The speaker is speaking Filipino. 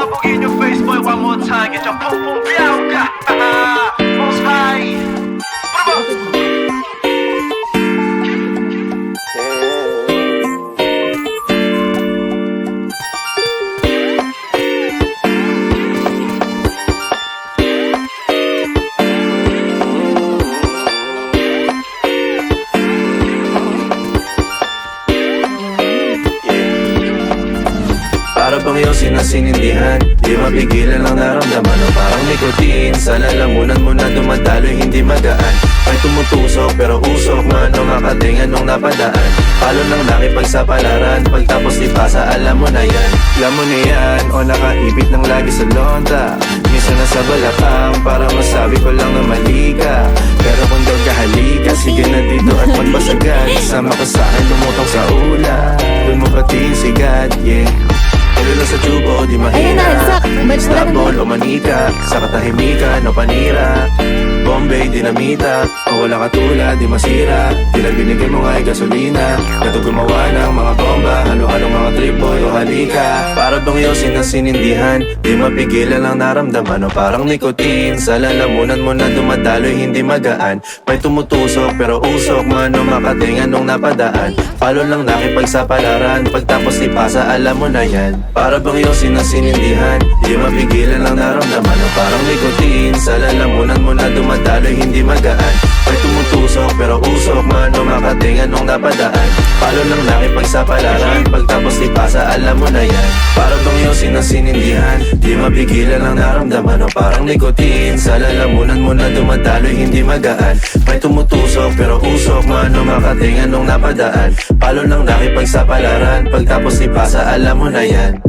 Sabog in your face, boy, one more time. Get your pum pum biauka. Most high. Para bang iyong sinasinindihan, di mapigilan ang naramdaman o parang nikotin. Sa lalamunan mo na dumadaloy, hindi magaan. May tumutusok pero usok, mano makatingan nung napadaan. Palo ng nakipagsapalaran, pagtapos ipasa, alam mo na yan. Alam mo na yan, o nakaibit ng lagi sa lonta. Minsan nasa balakang, para masabi ko lang na mali ka. Pero kung daw kahalika, sige na dito at magbasagan. Sama ka sa akin, lumutong sa ula. Doon mo pating sigat, yeah. Pero sa tubo, di mahirap. Stapol o manika, sa katahimikan o panira. Bombay, dinamita, o wala katulad, di masira. Tila binigay mo nga'y gasolina. Kato gumawa ng mga bomba, halo-halong mga trip boy o halika. Para bang iyong sinasinindihan, di mapigilan ang naramdaman o parang nikotin. Sa lalamunan mo na dumadaloy, hindi magaan. May tumutusok pero usok, mano makatingan nung napadaan. Palo lang nakipagsapalaran, pagtapos ipasa, alam mo na yan. Para bang iyong sinasinindihan, di mapigilan ang naramdaman o parang nikotin. Sa lalamunan mo na dumadaloy, hindi magaan. May tumutusok pero usok, mano makatingan nung napadaan. Palo lang nakipagsapalaran, pagtapos ipasa, alam mo na yan. Para bang iyong sinasinindihan, di mapigilan ang naramdaman o parang nikotin. Sa lalamunan mo na dumadaloy, hindi magaan. May tumutusok pero usok, mano makatingan nung napadaan. Palo lang nakipagsapalaran, pagtapos ipasa, alam mo na yan.